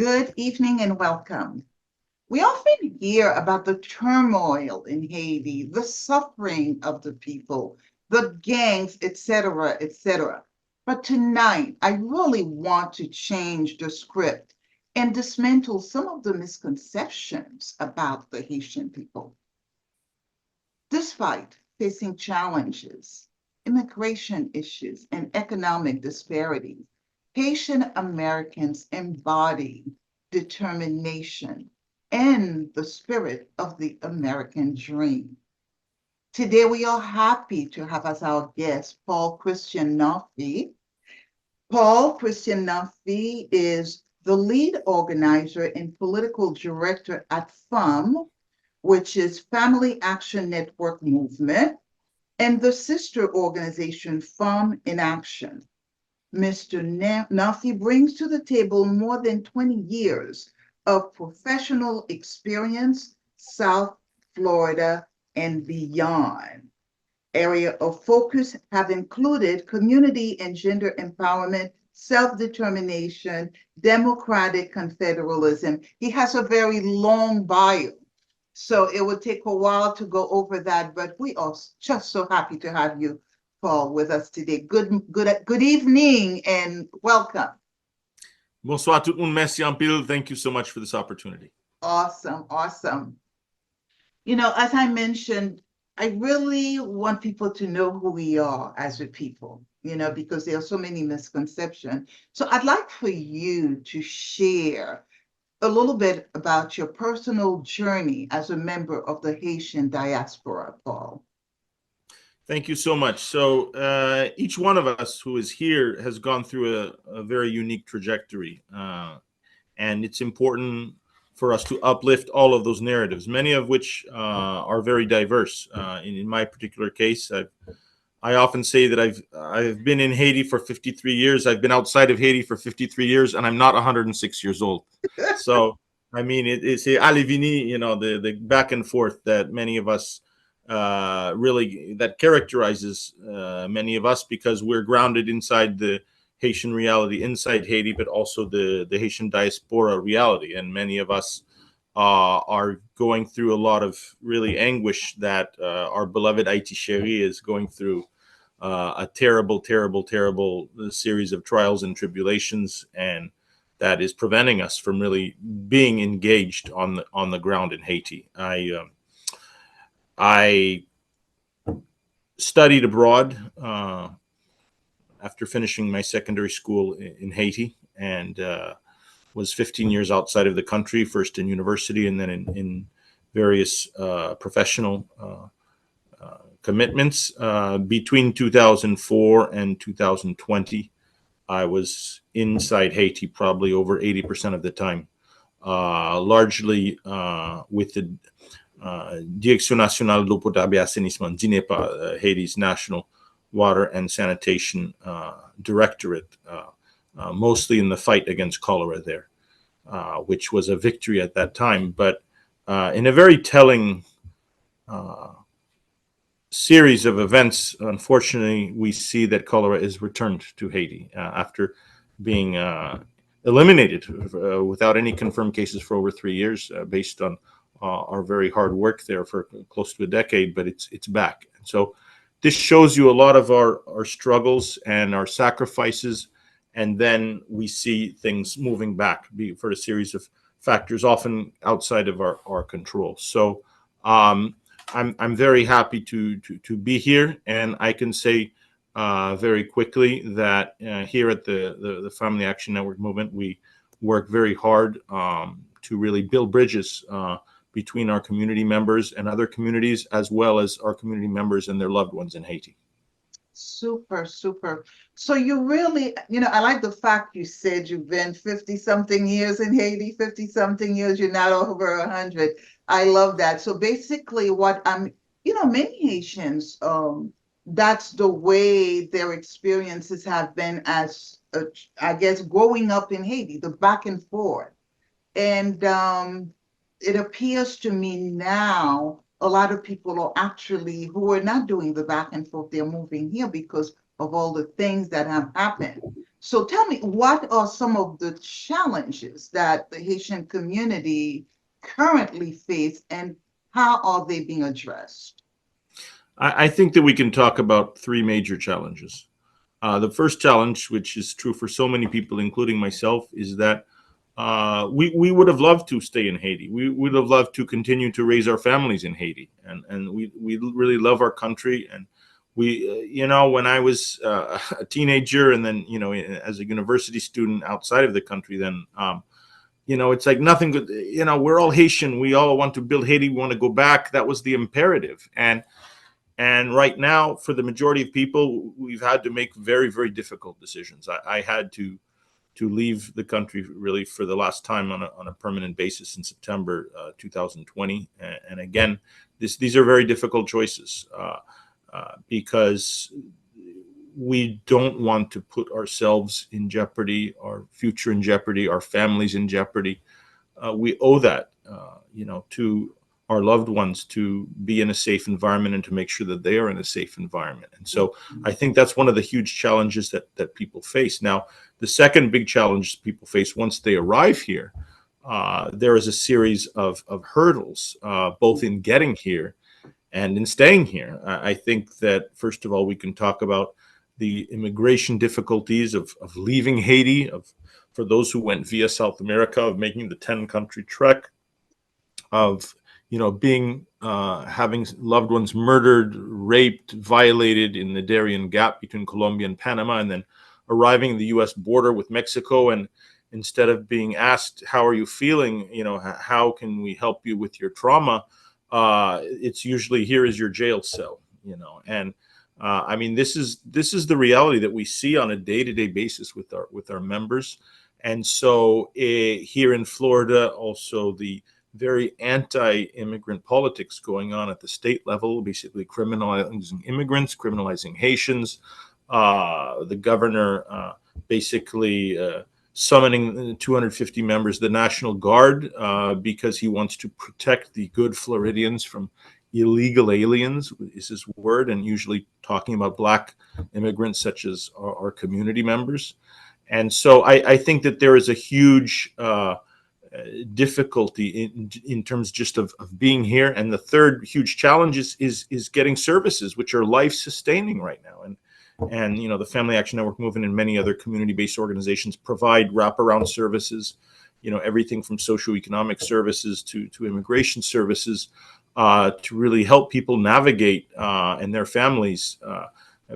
Good evening and welcome. We often hear about the turmoil in Haiti, the suffering of the people, the gangs, etc., etc. But tonight, I really want to change the script and dismantle some of the misconceptions about the Haitian people. Despite facing challenges, immigration issues, and economic disparities, Haitian Americans embody determination and the spirit of the American dream. Today, we are happy to have as our guest Paul Christian Namphy. Paul Christian Namphy is the lead organizer and political director at FANM, which is Family Action Network Movement, and the sister organization FANM in Action. Mr. Namphy brings to the table more than 20 years of professional experience, South Florida and beyond. Area of focus have included community and gender empowerment, self-determination, democratic confederalism. He has a very long bio, so it would take a while to go over that, but we are just so happy to have you, Paul, with us today. Good evening and welcome. Bonsoir tout le monde. Merci en pile. Thank you so much for this opportunity. Awesome. You know, as I mentioned, I really want people to know who we are as a people, because there are so many misconceptions. So I'd like for you to share a little bit about your personal journey as a member of the Haitian diaspora, Paul. Thank you so much. So each one of us who is here has gone through a very unique trajectory. And it's important for us to uplift all of those narratives, many of which are very diverse. In my particular case, I often say that I've been in Haiti for 53 years. I've been outside of Haiti for 53 years, and I'm not 106 years old. So, I mean, it's a allez-vini, the back and forth that many of us really, that characterizes many of us, because we're grounded inside the Haitian reality, inside Haiti, but also the Haitian diaspora reality. And many of us are going through a lot of really anguish that our beloved Haiti Chérie is going through a terrible series of trials and tribulations, and that is preventing us from really being engaged on the ground in Haiti. I studied abroad after finishing my secondary school in Haiti, and was 15 years outside of the country, first in university and then in various professional commitments. Between 2004 and 2020, I was inside Haiti probably over 80% of the time, largely with the Direction Nationale d'Eau Potable et Assainissement, DINEPA, Haiti's national water and sanitation directorate, mostly in the fight against cholera there, which was a victory at that time. But in a very telling series of events, unfortunately, we see that cholera is returned to Haiti after being eliminated without any confirmed cases for over 3 years, based on our very hard work there for close to a decade, but it's back. And so this shows you a lot of our struggles and our sacrifices, and then we see things moving back for a series of factors, often outside of our control. So I'm very happy to be here, and I can say very quickly that here at the Family Action Network Movement, we work very hard to really build bridges between our community members and other communities, as well as our community members and their loved ones in Haiti. Super. So you really, I like the fact you said you've been 50-something years in Haiti, 50-something years, you're not over 100. I love that. So basically many Haitians, that's the way their experiences have been as, I guess, growing up in Haiti, the back and forth. And it appears to me now a lot of people are actually, who are not doing the back and forth, they're moving here because of all the things that have happened. So tell me, what are some of the challenges that the Haitian community currently face, and how are they being addressed? I think that we can talk about three major challenges. The first challenge, which is true for so many people, including myself, is that we would have loved to stay in Haiti. We would have loved to continue to raise our families in Haiti, and we really love our country. And we, when I was a teenager, and then as a university student outside of the country, then it's like nothing good. We're all Haitian. We all want to build Haiti. We want to go back. That was the imperative. And right now, for the majority of people, we've had to make very, very difficult decisions. I had to leave the country really for the last time on a permanent basis in September 2020. And again, these are very difficult choices because we don't want to put ourselves in jeopardy, our future in jeopardy, our families in jeopardy. We owe that, to our loved ones, to be in a safe environment and to make sure that they are in a safe environment. And so I think that's one of the huge challenges that people face. Now, the second big challenge people face once they arrive here, there is a series of hurdles, both in getting here and in staying here. I think that, first of all, we can talk about the immigration difficulties of leaving Haiti, for those who went via South America, of making the 10-country trek, of being having loved ones murdered, raped, violated in the Darien Gap between Colombia and Panama, and then arriving at the U.S. border with Mexico, and instead of being asked, how are you feeling, how can we help you with your trauma, it's usually, here is your jail cell, and I mean, this is the reality that we see on a day-to-day basis with our members. And so here in Florida, also the very anti-immigrant politics going on at the state level, basically criminalizing immigrants, criminalizing Haitians. The governor basically summoning 250 members of the National Guard because he wants to protect the good Floridians from illegal aliens, is his word, and usually talking about Black immigrants such as our community members. And so I think that there is a huge difficulty in terms just of being here. And the third huge challenge is getting services, which are life-sustaining right now. And the Family Action Network movement and many other community-based organizations provide wraparound services, everything from socioeconomic services to immigration services, to really help people navigate and their families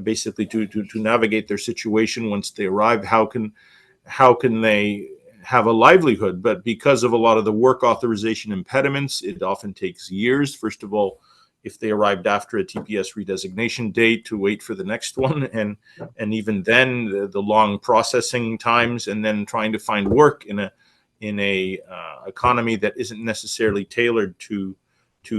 basically to navigate their situation once they arrive. How can they have a livelihood? But because of a lot of the work authorization impediments, it often takes years. First of all, if they arrived after a TPS redesignation date, to wait for the next one, and even then the long processing times, and then trying to find work in a economy that isn't necessarily tailored to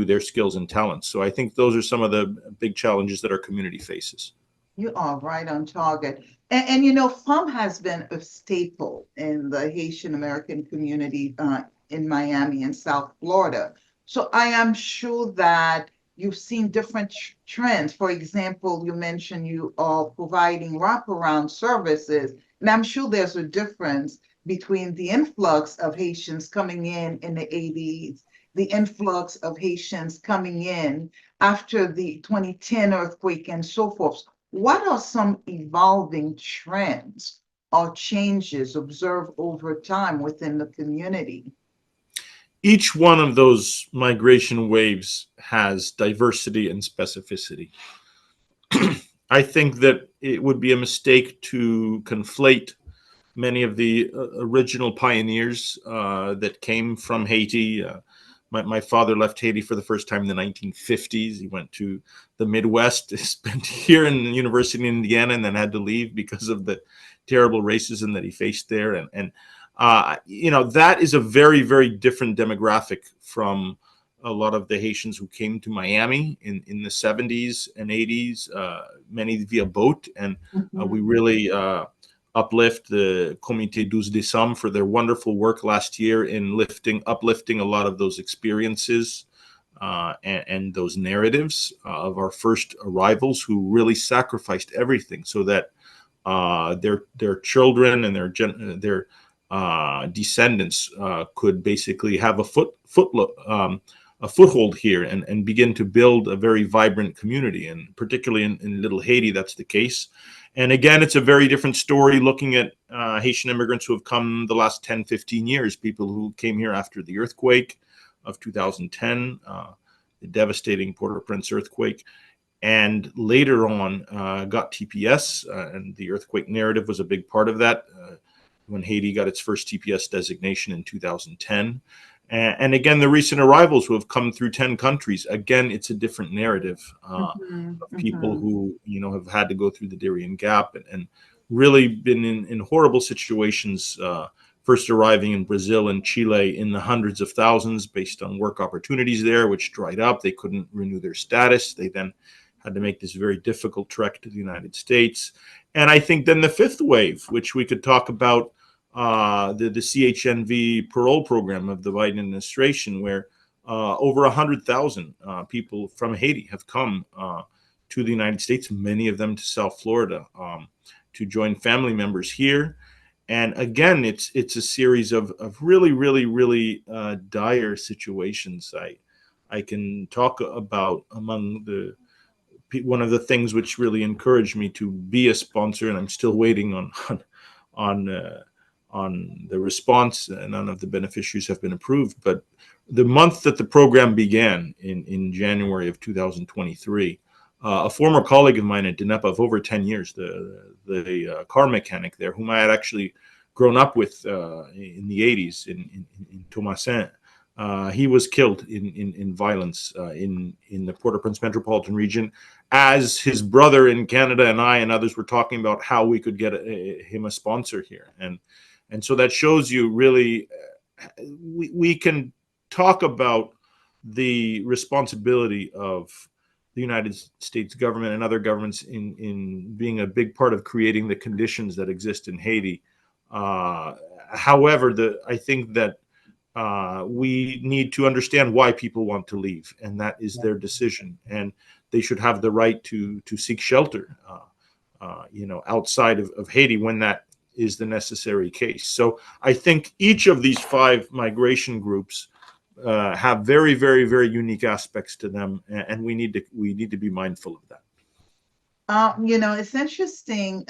their skills and talents. So I think those are some of the big challenges that our community faces. You are right on target. And FANM has been a staple in the Haitian American community in Miami and South Florida. So I am sure that you've seen different trends. For example, you mentioned you are providing wraparound services, and I'm sure there's a difference between the influx of Haitians coming in the 80s, the influx of Haitians coming in after the 2010 earthquake and so forth. What are some evolving trends or changes observed over time within the community? Each one of those migration waves has diversity and specificity. I think that it would be a mistake to conflate many of the original pioneers that came from Haiti. My father left Haiti for the first time in the 1950s. He went to the Midwest, spent a year in the University in Indiana, and then had to leave because of the terrible racism that he faced there. And that is a very, very different demographic from a lot of the Haitians who came to Miami in the 70s and 80s, many via boat. And we really uplift the Comité 12 Décembre for their wonderful work last year in uplifting a lot of those experiences and those narratives of our first arrivals, who really sacrificed everything so that their children and their descendants could basically have a foothold here and begin to build a very vibrant community. And particularly in Little Haiti, that's the case. And again, it's a very different story looking at Haitian immigrants who have come the last 10, 15 years, people who came here after the earthquake of 2010, the devastating Port-au-Prince earthquake, and later on got TPS, and the earthquake narrative was a big part of that when Haiti got its first TPS designation in 2010. And again, the recent arrivals who have come through 10 countries, again, it's a different narrative of people who, have had to go through the Darien Gap and really been in horrible situations, first arriving in Brazil and Chile in the hundreds of thousands based on work opportunities there, which dried up. They couldn't renew their status. They then had to make this very difficult trek to the United States. And I think then the fifth wave, which we could talk about, the CHNV parole program of the Biden administration, where over 100,000 people from Haiti have come to the United States, many of them to South Florida, to join family members here. And again, it's a series of really, really, really dire situations. I can talk about among one of the things which really encouraged me to be a sponsor, and I'm still waiting on the response. None of the beneficiaries have been approved, but the month that the program began in January of 2023, a former colleague of mine at DNEPA of over 10 years, the car mechanic there, whom I had actually grown up with in the 80s in Thomasin, he was killed in violence in the Port-au-Prince metropolitan region, as his brother in Canada and I and others were talking about how we could get him a sponsor here. And so that shows you really, we can talk about the responsibility of the United States government and other governments in being a big part of creating the conditions that exist in Haiti. However, I think that we need to understand why people want to leave, and that is their decision, and they should have the right to seek shelter, outside of Haiti when that is the necessary case. So I think each of these five migration groups have very, very, very unique aspects to them, and we need to be mindful of that. It's interesting.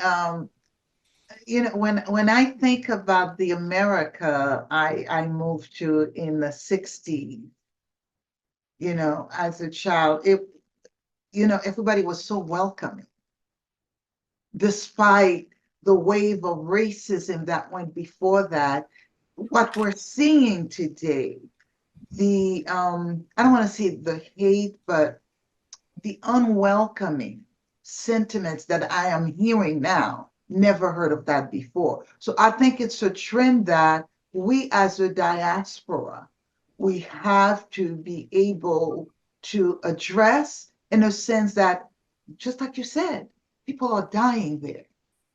When I think about the America I moved to in the 60s, as a child, everybody was so welcoming, despite the wave of racism that went before that. What we're seeing today, I don't want to say the hate, but the unwelcoming sentiments that I am hearing now, never heard of that before. So I think it's a trend that we as a diaspora, we have to be able to address, in a sense that, just like you said, people are dying there.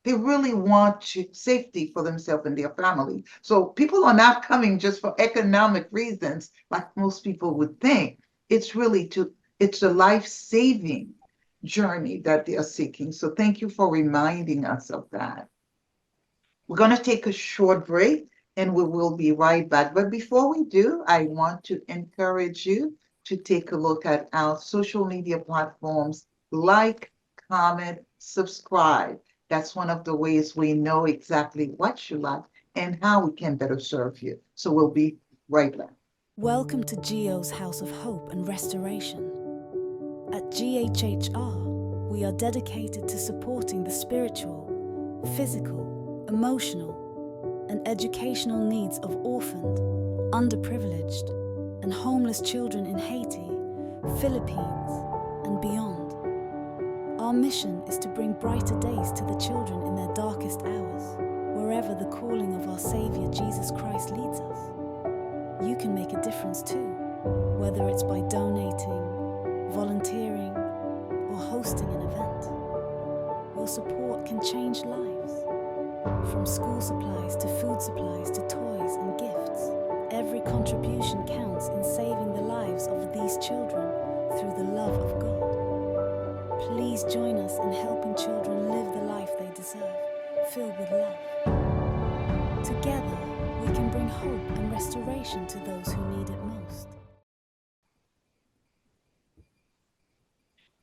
They really want safety for themselves and their family. So people are not coming just for economic reasons, like most people would think. It's a life-saving journey that they are seeking. So thank you for reminding us of that. We're going to take a short break and we will be right back. But before we do, I want to encourage you to take a look at our social media platforms, like, comment, subscribe. That's one of the ways we know exactly what you like and how we can better serve you. So we'll be right back. Welcome to GEO's House of Hope and Restoration. At GHHR, we are dedicated to supporting the spiritual, physical, emotional, and educational needs of orphaned, underprivileged, and homeless children in Haiti, Philippines, and beyond. Our mission is to bring brighter days to the children in their darkest hours, wherever the calling of our Savior Jesus Christ leads us. You can make a difference too, whether it's by donating, volunteering, or hosting an event. Your support can change lives. From school supplies to food supplies to toys and gifts, every contribution counts in saving the lives of these children through the love of God. Please join us in helping children live the life they deserve, filled with love. Together, we can bring hope and restoration to those who need it most.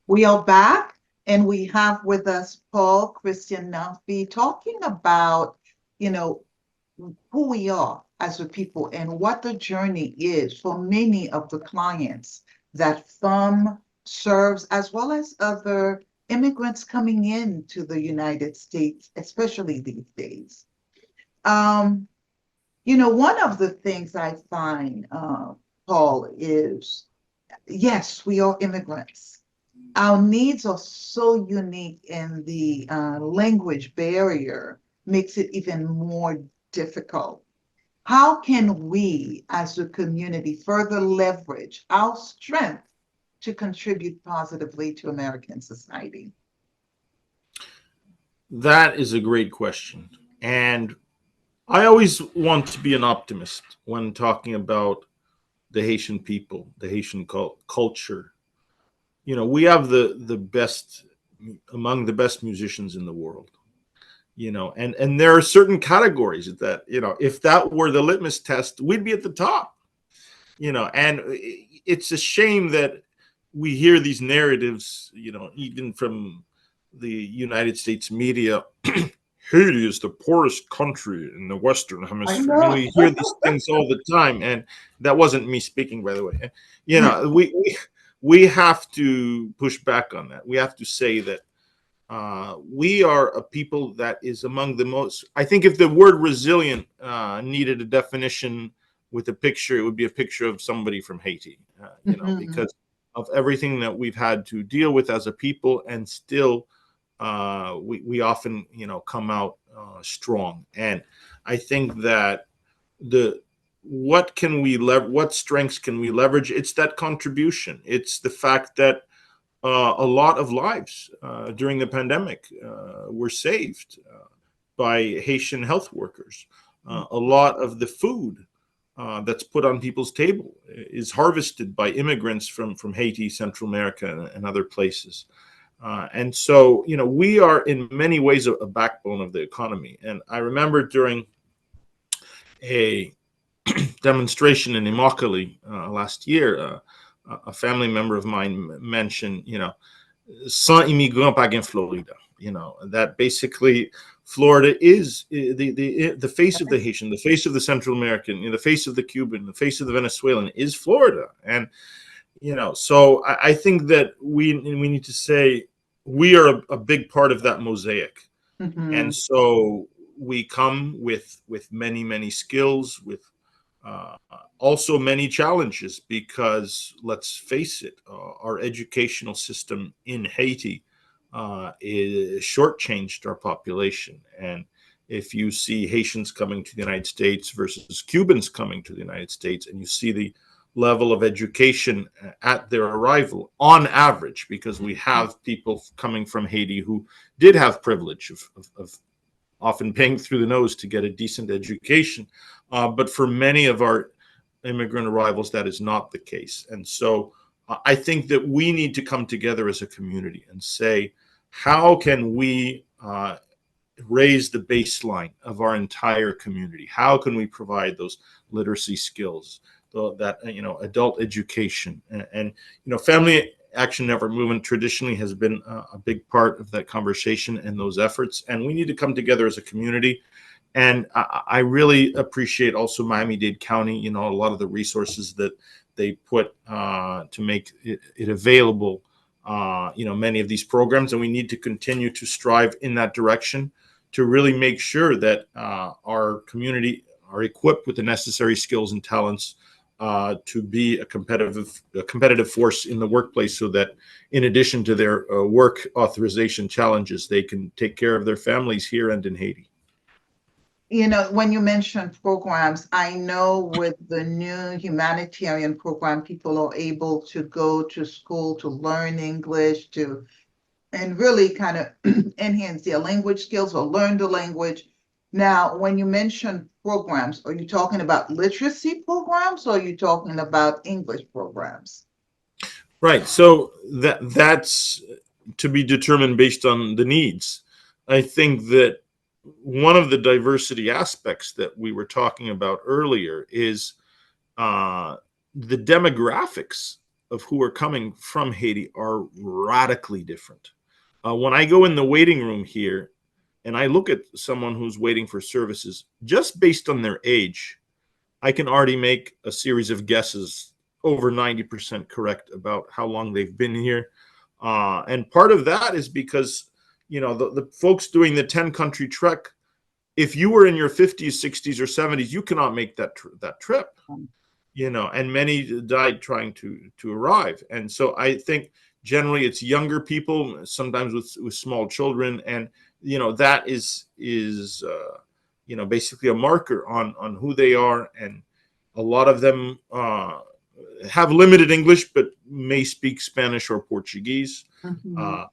We are back, and we have with us Paul Christian Namphy talking about, who we are as a people and what the journey is for many of the clients that FANM serves, as well as other immigrants coming into the United States, especially these days. One of the things I find, Paul, is yes, we are immigrants. Our needs are so unique, and the language barrier makes it even more difficult. How can we as a community further leverage our strength to contribute positively to American society? That is a great question. And I always want to be an optimist when talking about the Haitian people, the Haitian culture. We have the best, among the best musicians in the world. And there are certain categories that, if that were the litmus test, we'd be at the top. And it's a shame that we hear these narratives, even from the United States media. Haiti is the poorest country in the Western I Hemisphere. And know. we hear these things all the time. And that wasn't me speaking, by the way. We have to push back on that. We have to say that we are a people that is among the most. I think if the word resilient needed a definition with a picture, it would be a picture of somebody from Haiti, because of everything that we've had to deal with as a people, and still we often, come out strong. And I think that what strengths can we leverage? It's that contribution. It's the fact that a lot of lives during the pandemic were saved by Haitian health workers. A lot of the food that's put on people's table is harvested by immigrants from Haiti, Central America, and other places. And so, we are in many ways a backbone of the economy. And I remember during a demonstration in Immokalee last year, a family member of mine mentioned, sans immigrants pas gain Florida, that basically Florida is the face of the Haitian, the face of the Central American, the face of the Cuban, the face of the Venezuelan is Florida. And, so I think that we need to say we are a big part of that mosaic. And so we come with many, many skills, with also many challenges, because let's face it, our educational system in Haiti is shortchanged our population. And if you see Haitians coming to the United States versus Cubans coming to the United States, and you see the level of education at their arrival on average, because we have people coming from Haiti who did have privilege of often paying through the nose to get a decent education. But for many of our immigrant arrivals, that is not the case. And so I think that we need to come together as a community and say, how can we raise the baseline of our entire community? How can we provide those literacy skills, that adult education, and Family Action Network movement traditionally has been a big part of that conversation and those efforts. And we need to come together as a community. And I really appreciate also Miami-Dade County, a lot of the resources that they put to make it available, many of these programs. And we need to continue to strive in that direction to really make sure that our community are equipped with the necessary skills and talents to be a competitive force in the workplace, so that in addition to their work authorization challenges, they can take care of their families here and in Haiti. When you mention programs, I know with the new humanitarian program, people are able to go to school to learn English, and really kind of enhance their language skills or learn the language. Now, when you mention programs, are you talking about literacy programs, or are you talking about English programs? Right. So that's to be determined based on the needs. I think that one of the diversity aspects that we were talking about earlier is the demographics of who are coming from Haiti are radically different. When I go in the waiting room here and I look at someone who's waiting for services, just based on their age, I can already make a series of guesses, over 90% correct, about how long they've been here. And part of that is because, you know, the folks doing the 10-country trek, if you were in your 50s, 60s, or 70s, you cannot make that trip, you know, and many died trying to arrive. And so I think generally it's younger people, sometimes with small children, and you know that is you know, basically a marker on who they are. And a lot of them have limited English but may speak Spanish or Portuguese. I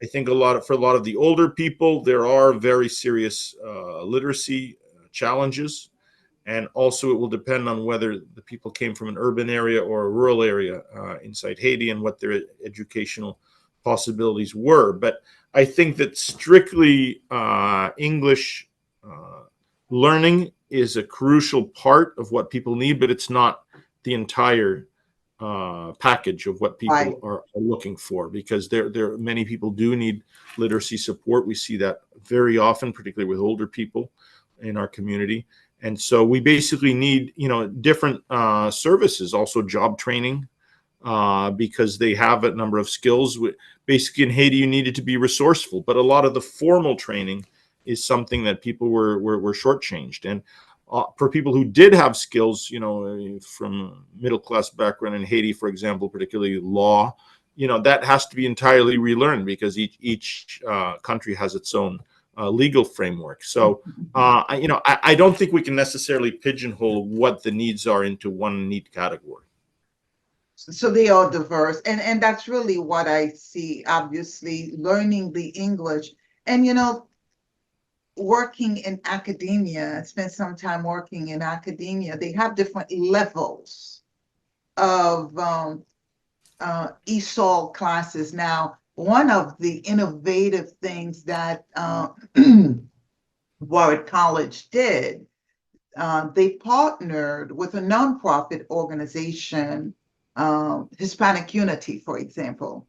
think for a lot of the older people, there are very serious literacy challenges. And also it will depend on whether the people came from an urban area or a rural area inside Haiti and what their educational possibilities were. But I think that strictly English learning is a crucial part of what people need, but it's not the entire package of what people are looking for, because there many people do need literacy support. We see that very often, particularly with older people in our community. And so we basically need, you know, different services, also job training, because they have a number of skills. Basically in Haiti, you needed to be resourceful, but a lot of the formal training is something that people were shortchanged. And for people who did have skills, you know, from middle-class background in Haiti, for example, particularly law, you know, that has to be entirely relearned, because each country has its own legal framework. So, you know, I don't think we can necessarily pigeonhole what the needs are into one neat category. So they are diverse, and that's really what I see. Obviously, learning the English, and you know, working in academia. I spent some time working in academia. They have different levels of ESOL classes. Now, one of the innovative things that Warwick College did, they partnered with a nonprofit organization, Hispanic Unity, for example,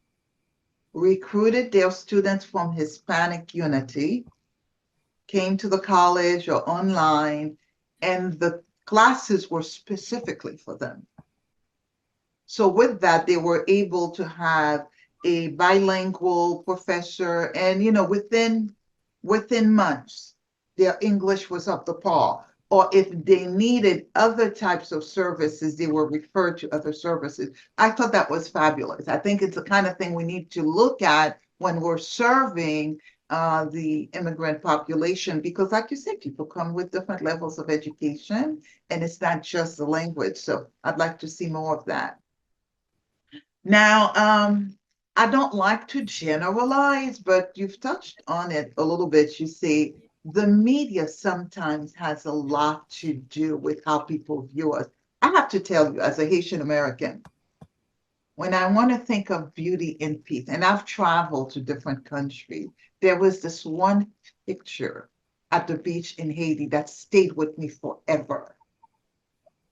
recruited their students from Hispanic Unity, came to the college or online, and the classes were specifically for them. So with that, they were able to have a bilingual professor, and you know, within months, their English was up to par. Or if they needed other types of services, they were referred to other services. I thought that was fabulous. I think it's the kind of thing we need to look at when we're serving the immigrant population, because like you said, people come with different levels of education, and it's not just the language. So I'd like to see more of that. Now, I don't like to generalize, but you've touched on it a little bit. You say the media sometimes has a lot to do with how people view us. I have to tell you, as a Haitian American, when I want to think of beauty and peace, and I've traveled to different countries, there was this one picture at the beach in Haiti that stayed with me forever.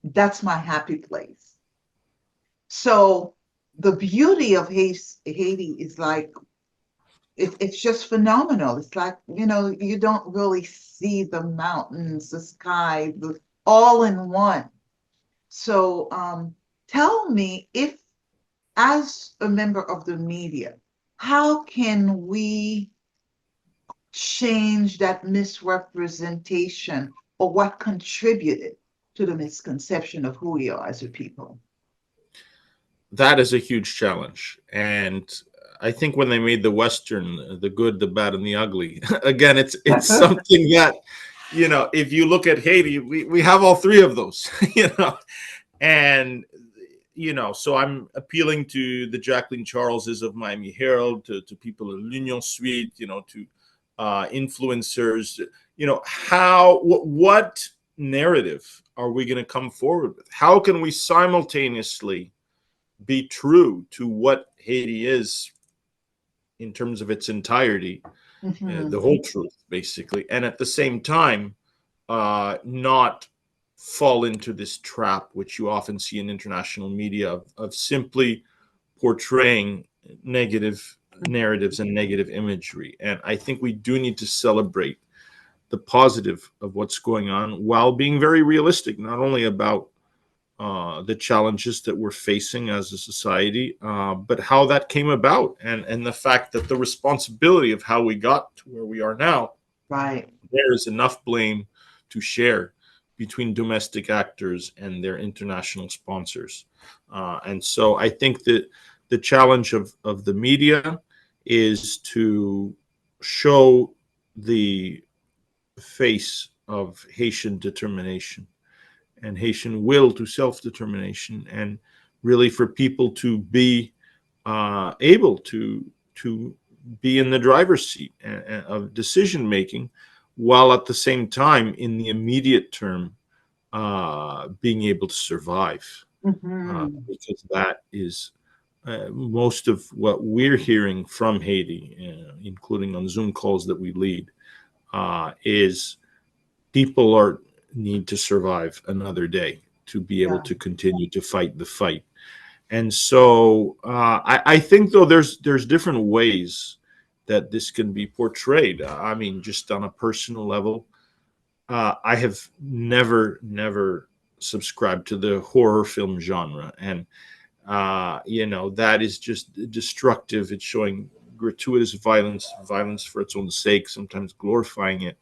That's my happy place. So the beauty of Haiti is like, it's just phenomenal. It's like, you know, you don't really see the mountains, the sky, all in one. So tell me, if as a member of the media, how can we change that misrepresentation, or what contributed to the misconception of who we are as a people? That is a huge challenge. And I think when they made the Western, the good, the bad, and the ugly, again, it's something that, you know, if you look at Haiti, we have all three of those, you know, and, you know, so I'm appealing to the Jacqueline Charleses of Miami Herald, to people in L'Union Suite, you know, to influencers, you know, what narrative are we going to come forward with? How can we simultaneously be true to what Haiti is in terms of its entirety, Mhm. the whole truth, basically, and at the same time, not fall into this trap, which you often see in international media, of simply portraying negative narratives and negative imagery. And I think we do need to celebrate the positive of what's going on while being very realistic, not only about the challenges that we're facing as a society, but how that came about, and the fact that the responsibility of how we got to where we are now, Right. there is enough blame to share between domestic actors and their international sponsors. And so I think that the challenge of the media is to show the face of Haitian determination and Haitian will to self-determination, and really for people to be able to be in the driver's seat of decision making, while at the same time, in the immediate term, being able to survive, Mhm. because that is most of what we're hearing from Haiti, including on Zoom calls that we lead, is people are need to survive another day to be able Yeah. to continue to fight the fight. And so I think, though, there's different ways that this can be portrayed. I mean, just on a personal level, I have never subscribed to the horror film genre, and that is just destructive. It's showing gratuitous violence, violence for its own sake, sometimes glorifying it,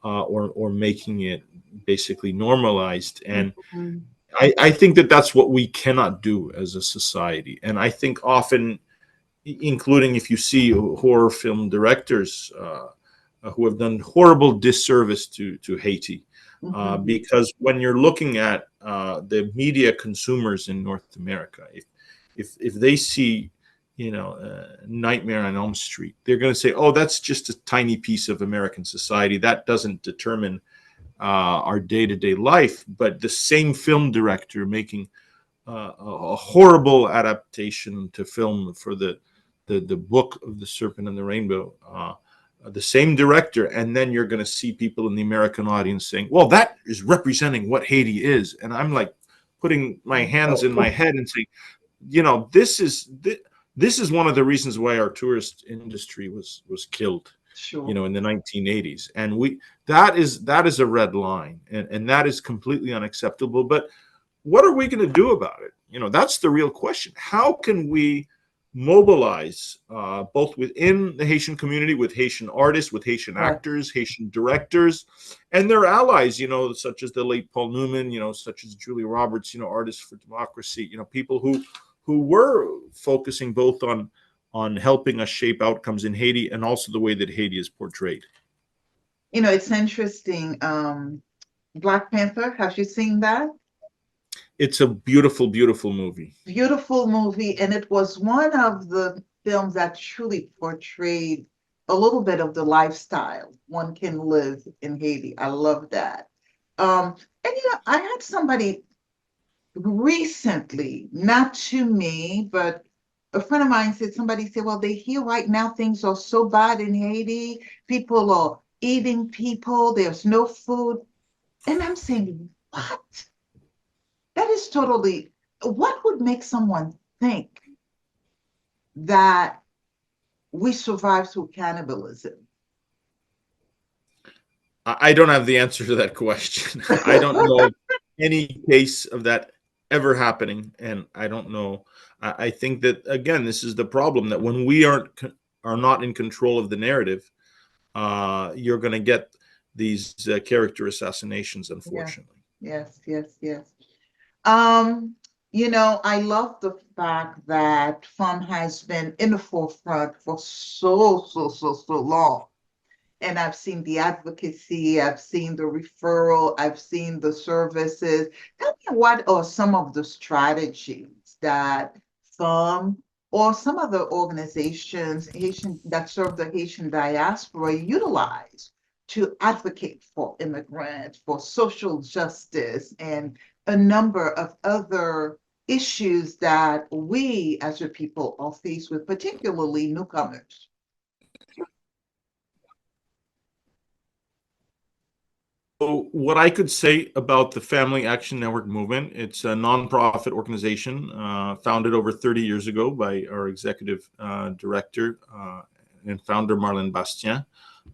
or making it basically normalized. And Mhm. I think that that's what we cannot do as a society. And I think often, including if you see horror film directors who have done horrible disservice to Haiti, Mhm. because when you're looking at the media consumers in North America, if they see, Nightmare on Elm Street, they're going to say, "Oh, that's just a tiny piece of American society. That doesn't determine our day-to-day life." But the same film director making a horrible adaptation to film for the book of the Serpent and the Rainbow, the same director, and then you're going to see people in the American audience saying, "Well, that is representing what Haiti is," and I'm like putting my hands in my head and saying, this is one of the reasons why our tourist industry was killed, Sure. in the 1980s, and that is a red line, and that is completely unacceptable. But what are we going to do about it? That's the real question. How can we mobilize both within the Haitian community, with Haitian artists, with Haitian Right. actors, Haitian directors, and their allies, such as the late Paul Newman, such as Julia Roberts, Artists for Democracy, people who were focusing both on helping us shape outcomes in Haiti, and also the way that Haiti is portrayed. It's interesting. Black Panther, have you seen that? It's a beautiful, beautiful movie. Beautiful movie, and it was one of the films that truly portrayed a little bit of the lifestyle one can live in Haiti. I love that. And I had somebody recently, not to me, but a friend of mine said, somebody said, well, they hear right now things are so bad in Haiti. People are eating people, there's no food. And I'm saying, what? That is totally, what would make someone think that we survive through cannibalism? I don't have the answer to that question. I don't know any case of that ever happening, and I don't know. I think that, again, this is the problem, that when we are not in control of the narrative, you're going to get these character assassinations, Yeah, unfortunately. yes, yes, yes. Um, I love the fact that FANM has been in the forefront for so long. And I've seen the advocacy, I've seen the referral, I've seen the services. Tell me, what are some of the strategies that some or some other organizations Haitian that serve the Haitian diaspora utilize to advocate for immigrants, for social justice, and a number of other issues that we as a people are faced with, particularly newcomers? So what I could say about the Family Action Network movement, it's a nonprofit organization founded over 30 years ago by our executive director and founder, Marlene Bastien.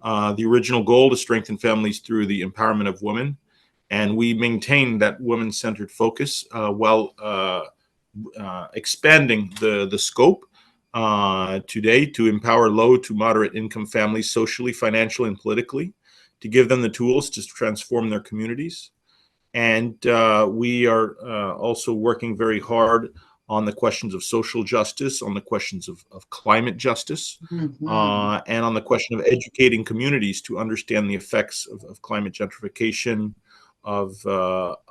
The original goal to strengthen families through the empowerment of women. And we maintain that women-centered focus while expanding the scope today to empower low to moderate income families socially, financially, and politically, to give them the tools to transform their communities. And we are also working very hard on the questions of social justice, on the questions of climate justice, and on the question of educating communities to understand the effects of climate gentrification, of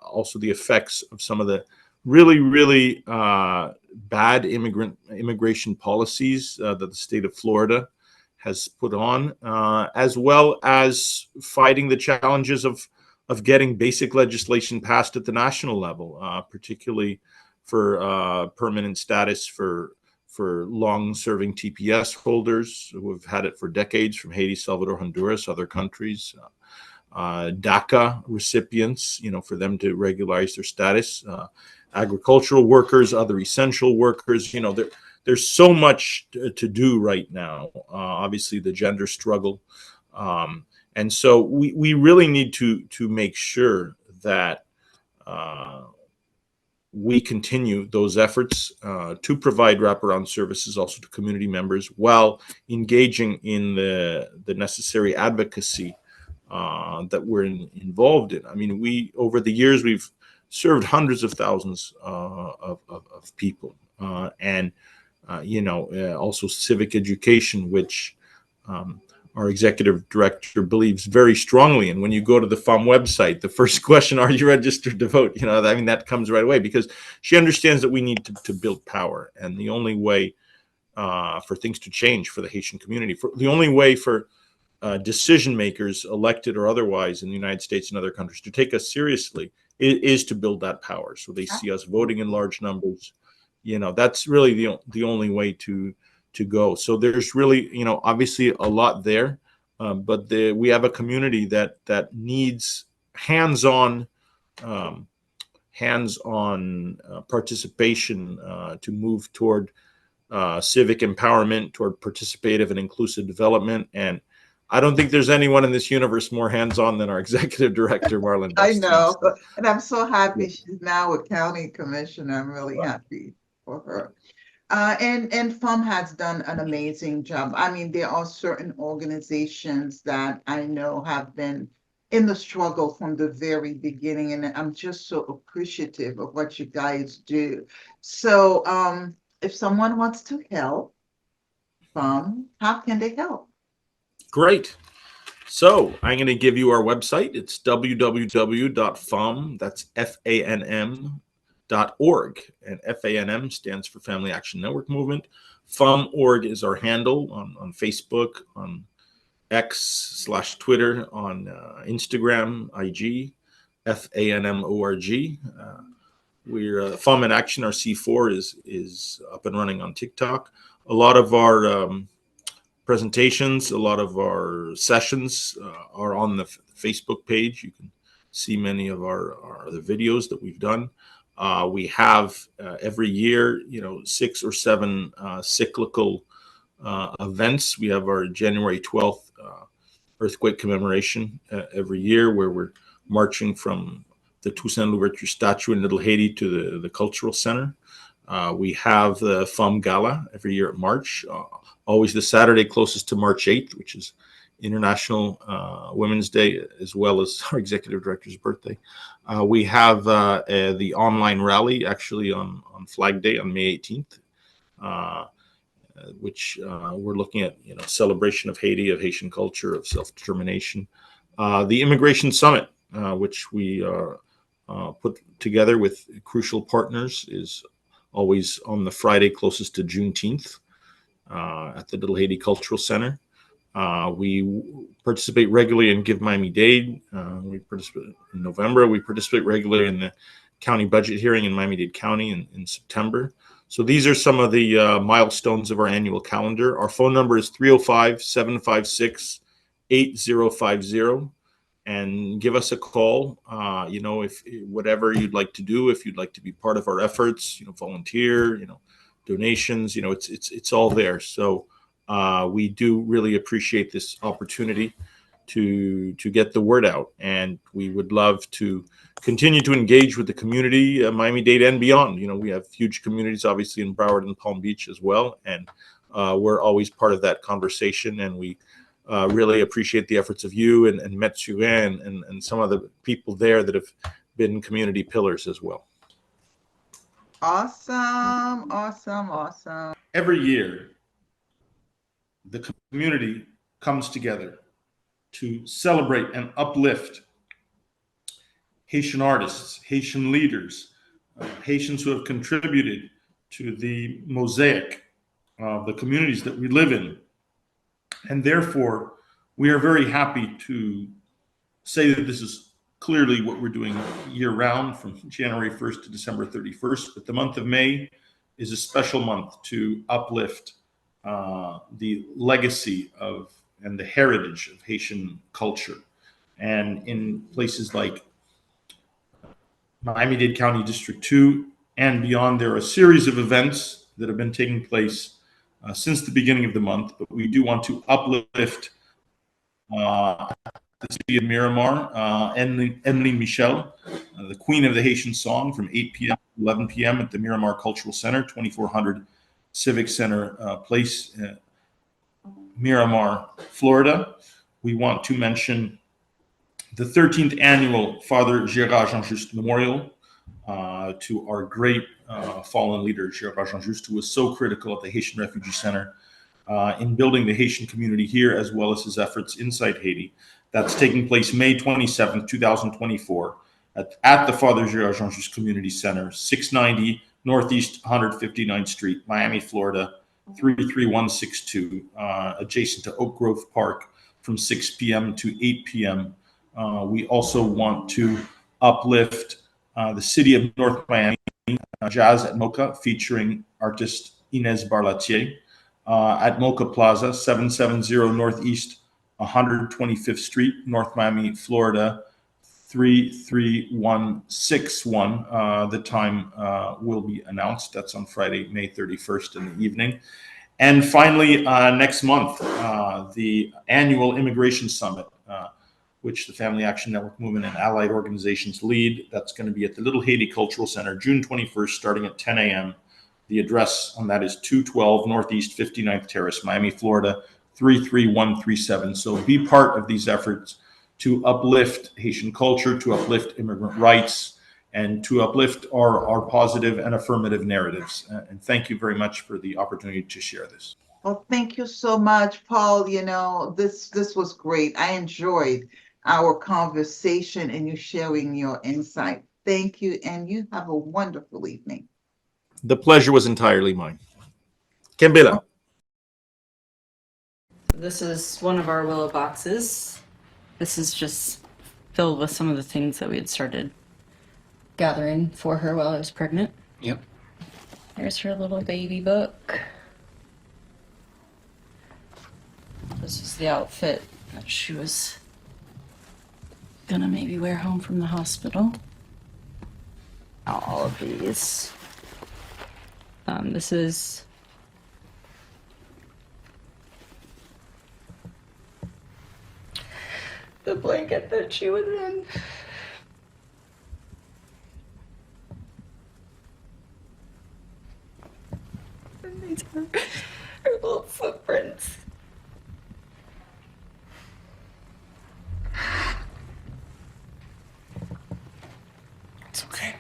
also the effects of some of the really bad immigration policies that the state of Florida has put on, as well as fighting the challenges of getting basic legislation passed at the national level, particularly for permanent status for long-serving TPS holders who have had it for decades from Haiti, Salvador, Honduras, other countries. DACA recipients, for them to regularize their status. Agricultural workers, other essential workers, there's so much to do right now. Obviously, the gender struggle. And so we really need to make sure that we continue those efforts to provide wraparound services also to community members while engaging in the necessary advocacy that we're involved in. I mean, over the years, we've served hundreds of thousands of people. And also civic education, which our executive director believes very strongly in. When you go to the FANM website, the first question, are you registered to vote? That comes right away, because she understands that we need to build power. And the only way for things to change for the Haitian community, the only way for decision makers, elected or otherwise, in the United States and other countries to take us seriously is to build that power. So they see us voting in large numbers. That's really the only way to go. So there's really, obviously a lot there, but we have a community that needs hands-on participation to move toward civic empowerment, toward participative and inclusive development. And I don't think there's anyone in this universe more hands-on than our executive director, Marlene Bastien. I know, and I'm so happy she's now a county commissioner. I'm really happy for her. And FANM has done an amazing job. I mean, there are certain organizations that I know have been in the struggle from the very beginning, and I'm just so appreciative of what you guys do. So if someone wants to help FANM, how can they help? Great. So I'm going to give you our website. It's www.FANM, that's FANM.org. And FANM stands for Family Action Network Movement. FANM.org is our handle on Facebook, on X/Twitter, on Instagram, IG, FANM.org. We're FANM in Action, our C4 is up and running on TikTok. A lot of our presentations, a lot of our sessions are on the Facebook page. You can see many of our the videos that we've done. We have every year, 6 or 7 cyclical events. We have our January 12th earthquake commemoration every year, where we're marching from the Toussaint Louverture statue in Little Haiti to the Cultural Center. We have the FANM Gala every year at March, always the Saturday closest to March 8th, which is International Women's Day, as well as our executive director's birthday. We have the online rally actually on Flag Day on May 18th, which we're looking at, celebration of Haiti, of Haitian culture, of self-determination. The Immigration Summit, which we put together with crucial partners, is always on the Friday closest to Juneteenth at the Little Haiti Cultural Center. We participate regularly in Give Miami-Dade. We participate in November. We participate regularly in the county budget hearing in Miami-Dade County in September. So these are some of the milestones of our annual calendar. Our phone number is 305-756-8050. And give us a call. If whatever you'd like to do, if you'd like to be part of our efforts, volunteer, donations, it's all there. So we do really appreciate this opportunity to get the word out, and we would love to continue to engage with the community, Miami-Dade and beyond. We have huge communities, obviously, in Broward and Palm Beach as well, and we're always part of that conversation, and we really appreciate the efforts of you and Metsuin and some of the people there that have been community pillars as well. Awesome, awesome, awesome. Every year, the community comes together to celebrate and uplift Haitian artists, Haitian leaders, Haitians who have contributed to the mosaic of the communities that we live in. And therefore, we are very happy to say that this is clearly what we're doing year-round from January 1st to December 31st. But the month of May is a special month to uplift the legacy of and the heritage of Haitian culture. And in places like Miami-Dade County District 2 and beyond, there are a series of events that have been taking place since the beginning of the month, but we do want to uplift the city of Miramar, Emily Michel, the queen of the Haitian song, from 8 p.m. to 11 p.m. at the Miramar Cultural Center, 2400 Civic Center Place, Miramar, Florida. We want to mention the 13th annual Father Gérard Jean-Just Memorial to our great fallen leader, Gérard Jean-Just, who was so critical at the Haitian Refugee Center in building the Haitian community here, as well as his efforts inside Haiti. That's taking place May 27th, 2024, at the Father Gérard Jean-Just Community Center, 690 Northeast 159th Street, Miami, Florida, 33162, adjacent to Oak Grove Park, from 6 p.m. to 8 p.m. We also want to uplift the city of North Miami, Jazz at Mocha, featuring artist Inez Barlatier, at Mocha Plaza, 770 Northeast 125th Street, North Miami, Florida, 33161. The time will be announced. That's on Friday, May 31st in the evening. And finally, next month, the annual Immigration Summit, which the Family Action Network Movement and allied organizations lead. That's going to be at the Little Haiti Cultural Center, June 21st, starting at 10 a.m. The address on that is 212 Northeast 59th Terrace, Miami, Florida, 33137. So be part of these efforts to uplift Haitian culture, to uplift immigrant rights, and to uplift our positive and affirmative narratives. And thank you very much for the opportunity to share this. Well, thank you so much, Paul. This was great. I enjoyed our conversation and you sharing your insight. Thank you, and you have a wonderful evening. The pleasure was entirely mine. Kembela. This is one of our willow boxes. This is just filled with some of the things that we had started gathering for her while I was pregnant. Yep. There's her little baby book. This is the outfit that she was gonna maybe wear home from the hospital. All of these. This is the blanket that she was in. And these are her little footprints. It's okay.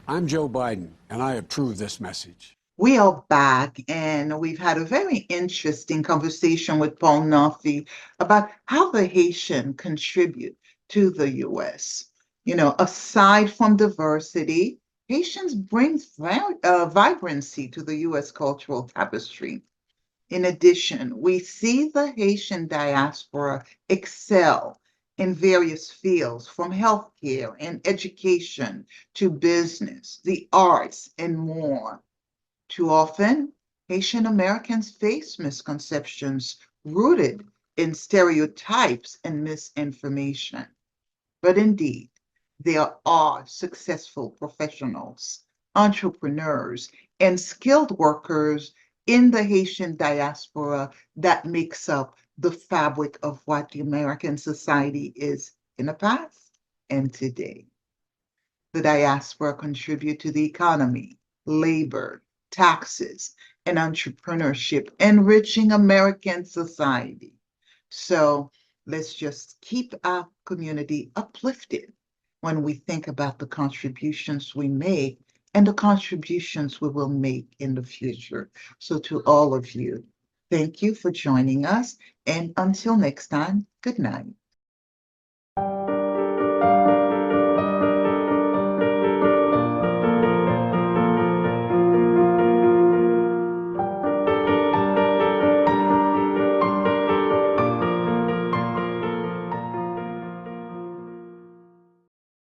I'm Joe Biden, and I approve this message. We are back, and we've had a very interesting conversation with Paul Namphy about how the Haitian contribute to the U.S. Aside from diversity, Haitians bring vibrancy to the U.S. cultural tapestry. In addition, we see the Haitian diaspora excel in various fields, from healthcare and education to business, the arts, and more. Too often, Haitian Americans face misconceptions rooted in stereotypes and misinformation. But indeed, there are successful professionals, entrepreneurs, and skilled workers in the Haitian diaspora that makes up the fabric of what the American society is in the past and today. The diaspora contribute to the economy, labor, taxes, and entrepreneurship, enriching American society. So let's just keep our community uplifted when we think about the contributions we make and the contributions we will make in the future. So to all of you, thank you for joining us. And until next time, good night.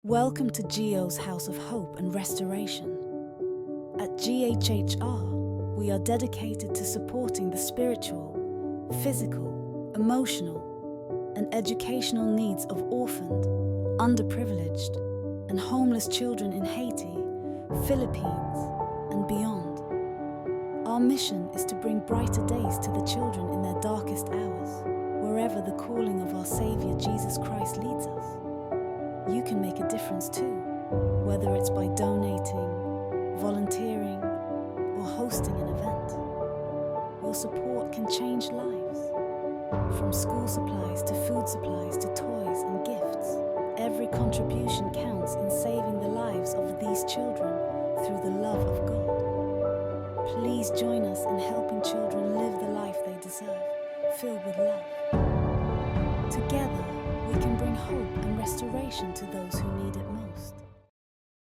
Welcome to GEO's House of Hope and Restoration. At GHHR, we are dedicated to supporting the spiritual, physical, emotional, and educational needs of orphaned, underprivileged, and homeless children in Haiti, Philippines, and beyond. Our mission is to bring brighter days to the children in their darkest hours, wherever the calling of our Savior Jesus Christ leads us. You can make a difference too, whether it's by donating, volunteering, or hosting an event. Your support can change lives. From school supplies to food supplies to toys and gifts, every contribution counts in saving the lives of these children through the love of God. Please join us in helping children live the life they deserve, filled with love. Together, we can bring hope and restoration to those who need it most.